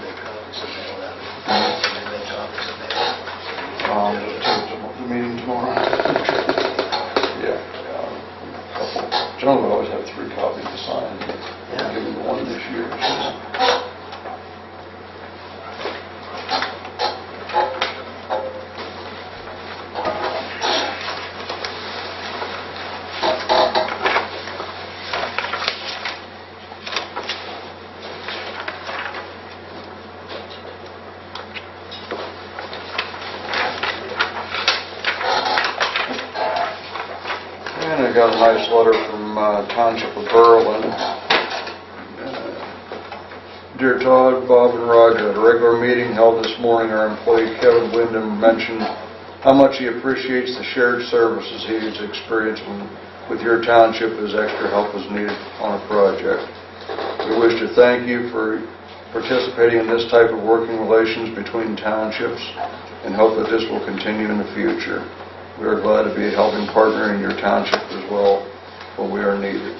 Speaker 3: Make copies and mail that. Make copies and mail.
Speaker 1: The meeting tomorrow. Yeah. A couple. Generally, we always have 3 copies to sign.
Speaker 3: Yeah.
Speaker 1: Give me the one this year. And I got a nice letter from Township of Berlin. Dear Todd, Bob, and Roger, at a regular meeting held this morning, our employee Kevin Wyndham mentioned how much he appreciates the shared services he has experienced with your township as extra help was needed on a project. We wish to thank you for participating in this type of working relations between townships and hope that this will continue in the future. We are glad to be a helping partner in your township as well when we are needed.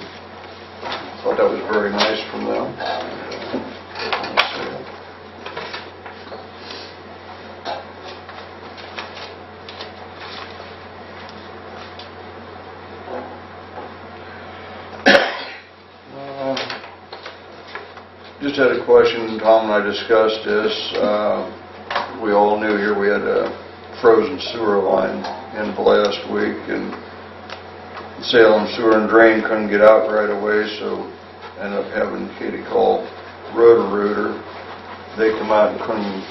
Speaker 1: Thought that was very nice from them. Just had a question, Tom and I discussed this. We all knew here we had a frozen sewer line in last week, and Salem Sewer and Drain couldn't get out right away, so ended up having Katie call Roto-Rooter. They come out and couldn't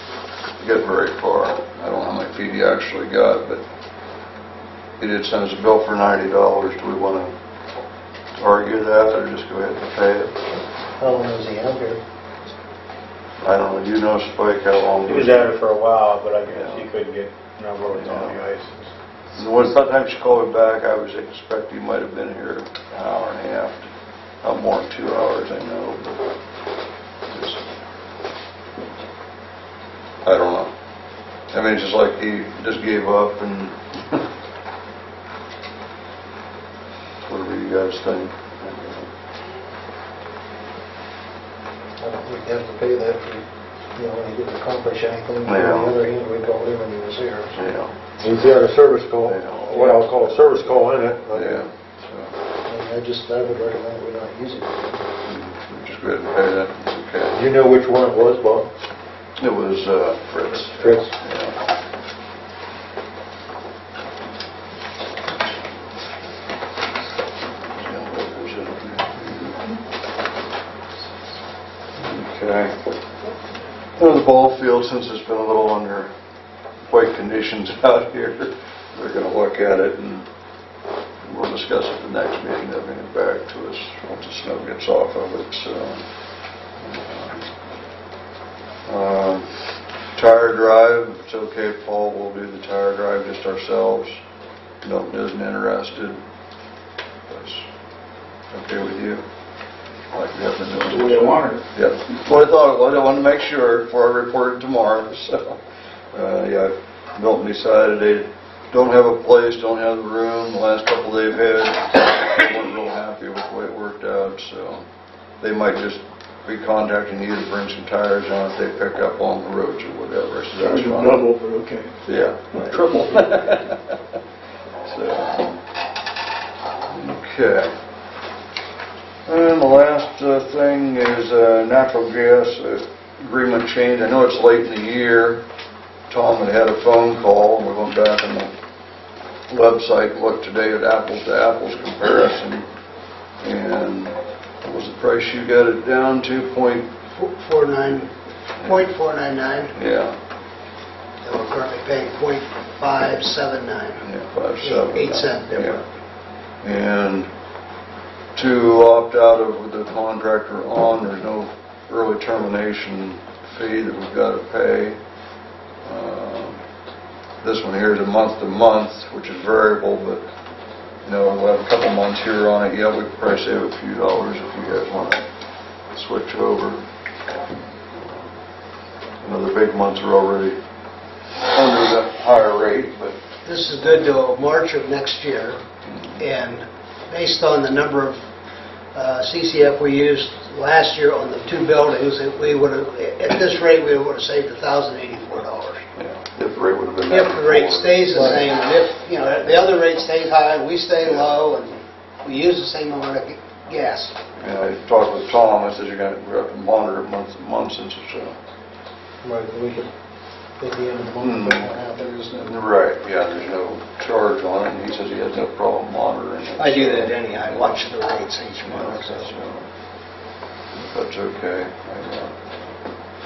Speaker 1: get very far. I don't know how many feet he actually got, but he did send us a bill for $90. Do we want to argue that, or just go ahead and pay it?
Speaker 6: How long was he out here?
Speaker 1: I don't know, you know, Spike, how long?
Speaker 9: He was at it for a while, but I guess he couldn't get no roads on the ice.
Speaker 1: Sometimes she called me back, I was expecting he might have been here an hour and a half, not more than 2 hours, I know, but just, I don't know. I mean, it's just like he just gave up and whatever you guys think.
Speaker 6: I don't think you have to pay that for, when he didn't accomplish anything.
Speaker 1: Yeah.
Speaker 6: On the other hand, we called him when he was here. So.
Speaker 1: Yeah.
Speaker 7: He's got a service call,
Speaker 1: Yeah.
Speaker 7: what I'll call a service call in it.
Speaker 1: Yeah.
Speaker 6: I would recommend we not use it.
Speaker 1: go ahead and pay that. Okay.
Speaker 7: You know which one it was, Bob?
Speaker 1: It was Fritz.
Speaker 7: Fritz?
Speaker 1: Yeah. Okay. The ball field, since it's been a little under white conditions out here, they're going to look at it and we'll discuss it the next meeting. They'll bring it back to us once the snow gets off of it. So, tire drive, if it's okay, Paul, we'll do the tire drive just ourselves. Milton isn't interested. That's okay with you? Like we have been doing.
Speaker 2: The way I want it.
Speaker 1: Yeah. Well, I thought it was. I wanted to make sure before I reported tomorrow. So, yeah, Milton decided they don't have a place, don't have the room. The last couple they've had, they weren't real happy with the way it worked out. So, they might just be contacting you to bring some tires on if they pick up on the roads or whatever. So that's fine.
Speaker 2: Double, but okay.
Speaker 1: Yeah, triple. So, okay. And the last thing is natural gas agreement change. I know it's late in the year. Tom had a phone call, and we went back on the website and looked today at apples to apples comparison. And what was the price you got it down to? .499. Yeah.
Speaker 3: And we're currently paying .579.
Speaker 1: Yeah, 5.7.
Speaker 3: 8 cent difference.
Speaker 1: Yeah. And to opt out of the contractor on, there's no early termination fee that we've got to pay. This one here is a month-to-month, which is variable, but you know, we'll have a couple months here on it. Yeah, we could probably save a few dollars if you guys want to switch over. You know, the big months are already under the higher rate, but
Speaker 3: This is good till March of next year, and based on the number of CCF we used last year on the two buildings, we would have, at this rate, we would have saved $1,084.
Speaker 1: yeah, if the rate would have been
Speaker 3: If
Speaker 1: that
Speaker 3: the rate
Speaker 1: before.
Speaker 3: stays the same, and if, you know, the other rate stays high, and we stay low, and we use the same amount of gas.
Speaker 1: And I talked with Tom, I said, you're going to have to monitor it month to month since it's
Speaker 6: Right, we could, at the end of the month, we won't have, there is no...
Speaker 1: right, yeah, there's no charge on it, and he says he has no problem monitoring it.
Speaker 3: I do that anyhow, I watch the rates each month.
Speaker 1: So, that's okay. I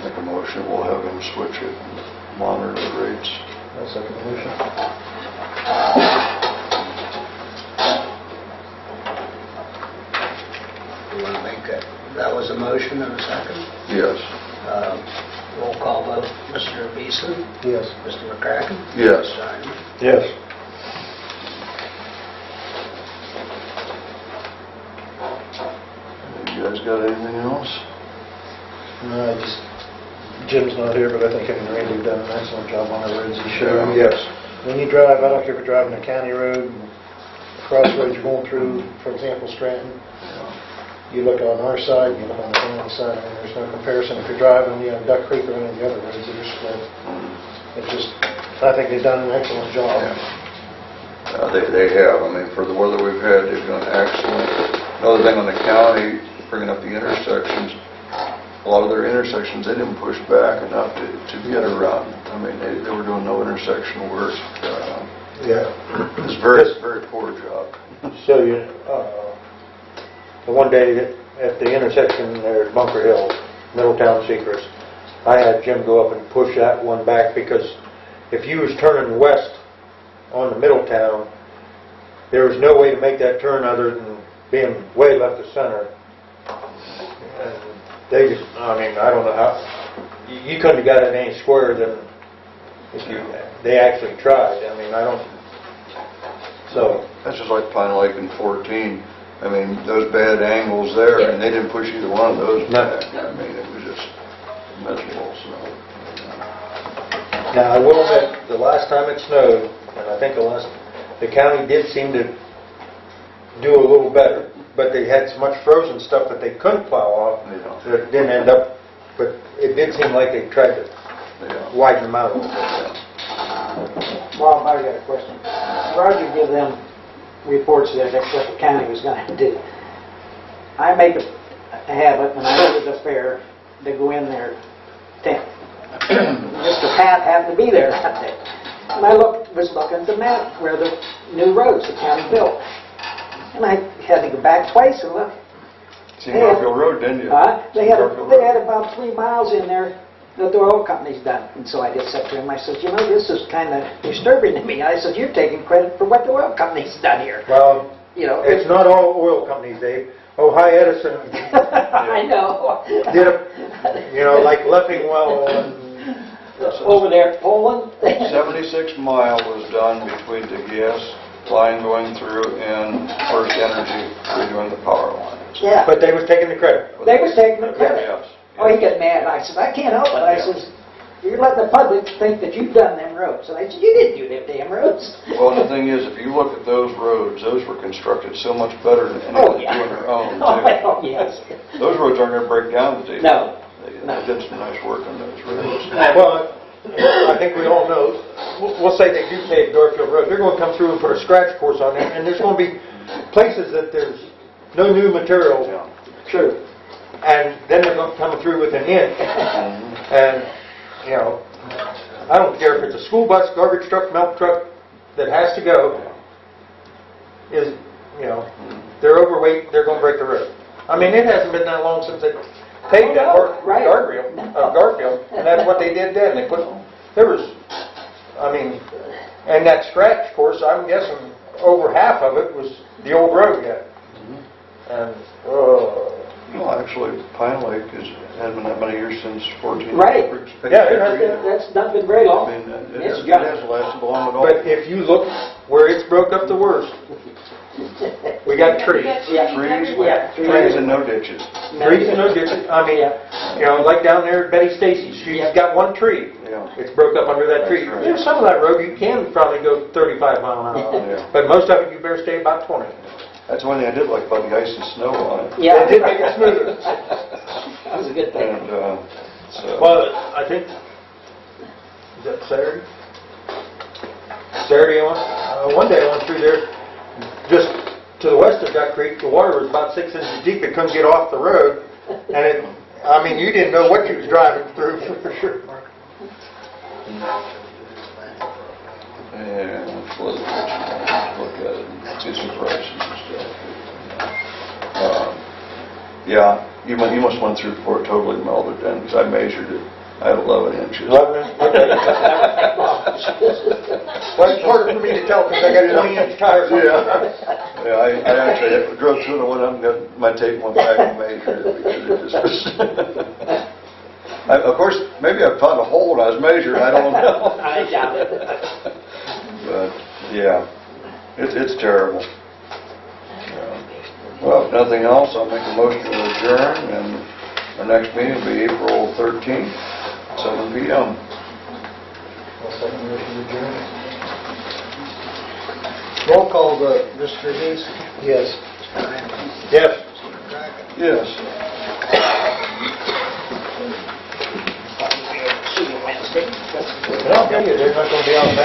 Speaker 1: make a motion, we'll have him switch it and monitor the rates.
Speaker 6: I'll second the motion.
Speaker 3: You want to make that was a motion and a second?
Speaker 1: Yes.
Speaker 3: Roll call vote, Mr. Beeson?
Speaker 6: Yes.
Speaker 3: Mr. McCracken?
Speaker 1: Yes.
Speaker 3: Simon?
Speaker 7: Yes.
Speaker 1: You guys got anything else?
Speaker 6: No, Jim's not here, but I think him and Randy have done an excellent job on our roads this year.
Speaker 1: Yes.
Speaker 6: When you drive, I don't care if you're driving a county road, crossroads you're going through, for example, Stratton, you look on our side, you look on the county side, and there's no comparison. If you're driving, you know, Duck Creek or any of the other roads that are split. It's just, I think they've done an excellent job.
Speaker 1: They have. I mean, for the weather we've had, they've done excellent. Another thing on the county, bringing up the intersections, a lot of their intersections, they didn't push back enough to get around. I mean, they were doing no intersection work.
Speaker 7: Yeah.
Speaker 1: It's very, very poor job.
Speaker 7: So the one day at the intersection there at Bunker Hill, Middletown Secrets, I had Jim go up and push that one back because if you was turning west on the Middletown, there was no way to make that turn other than being way left of center. And they just, I mean, I don't know how, you couldn't have got it any squarer than if they actually tried. I mean, I don't, so.
Speaker 1: That's just like Pine Lake and 14. I mean, those bad angles there, and they didn't push either one of those back. I mean, it was just miserable, so.
Speaker 7: Now, I will admit, the last time it snowed, and I think the county did seem to do a little better, but they had so much frozen stuff that they couldn't plow off, that it didn't end up, but it did seem like they tried to widen them out a little bit.
Speaker 8: Bob, I got a question. Roger give them reports that that's what the county was going to do. I make habit when I go to the fair to go in there. Mr. Pat happened to be there that day. And I was looking at the map where the new roads the county built. And I had to go back twice and look.
Speaker 1: Seen Garfield Road, didn't you?
Speaker 8: They had
Speaker 1: Garfield Road.
Speaker 8: about 3 miles in there that the oil company's done. And so I just said to him, I said, this is kind of disturbing to me. I said, you're taking credit for what the oil company's done here.
Speaker 7: Well,
Speaker 8: It's
Speaker 7: not all oil companies, Dave. Ohio Edison
Speaker 8: I know.
Speaker 7: did like Leffingwell and
Speaker 8: Over there, Poland.
Speaker 1: 76 mile was done between the gas line going through and First Energy redoing the power lines.
Speaker 8: Yeah.
Speaker 7: but they was taking the credit.
Speaker 8: They was taking the credit.
Speaker 1: Yes.
Speaker 8: Oh, he got mad. I said, I can't help it. I says, you're letting the public think that you've done them roads. And I said, you didn't do them damn roads.
Speaker 1: Well, the thing is, if you look at those roads, those were constructed so much better than anyone could do on their own, too.
Speaker 8: Oh, yes.
Speaker 1: Those roads aren't going to break down today.
Speaker 8: No.
Speaker 1: They did some nice work on those roads.
Speaker 7: Well, I think we all know, we'll say they do pave Garfield Road, they're going to come through and put a scratch course on there, and there's going to be places that there's no new material.
Speaker 1: Yeah.
Speaker 8: True.
Speaker 7: And then they're going to come through with an inch. And, I don't care if it's a school bus, garbage truck, milk truck that has to go, they're overweight, they're going to break the road. I mean, it hasn't been that long since they paved that part of Garfield, and that's what they did then. They put, and that scratch course, I'm guessing over half of it was the old road yet. And,
Speaker 1: Well, actually, Pine Lake hasn't been that many years since 14.
Speaker 8: Right.
Speaker 7: Yeah, it has.
Speaker 8: That's not been very long.
Speaker 1: I mean, it
Speaker 8: It's
Speaker 1: hasn't lasted long at all.
Speaker 7: but if you look where it's broke up the worst, we got trees.
Speaker 1: Trees and no ditches.
Speaker 7: Trees and no ditches. I mean, like down there at Betty Stacy's, she's got one tree.
Speaker 1: Yeah.
Speaker 7: It's broke up under that tree.
Speaker 1: That's right.
Speaker 7: There's some of that road you can probably go 35 mile an hour.
Speaker 1: Yeah.
Speaker 7: But most of it you better stay about 20.
Speaker 1: That's one thing I did like about the ice and snow on it.
Speaker 8: Yeah.
Speaker 7: It did make it smoother.
Speaker 8: That was a good thing.
Speaker 1: And, so.
Speaker 7: Well, I think, is that Saturday? Saturday on? One day I went through there, just to the west of Duck Creek, the water was about 6 inches deep. It couldn't get off the road. And you didn't know what you was driving through for sure.
Speaker 1: Yeah, let's look at it and see some prices and stuff. Yeah, you must went through before it totally melted then, because I measured it. I had 11 inches.
Speaker 7: 11 inches? Okay. Well, it's harder for me to tell because I got 20-inch tires on.
Speaker 1: Yeah, I actually drove through and went up and got my tape, went back and measured it, because it just was... Of course, maybe I found a hole when I was measuring, I don't know.
Speaker 8: I doubt it.
Speaker 1: But, yeah, it's terrible. Well, if nothing else, I'll make a motion to adjourn, and our next meeting will be April 13th, 7 p.m.
Speaker 3: Roll call vote, Mr. Dees?
Speaker 6: Yes.
Speaker 7: Yes.
Speaker 1: Yes.
Speaker 8: See you Wednesday.
Speaker 7: And I'll tell you, they're not going to be out bad.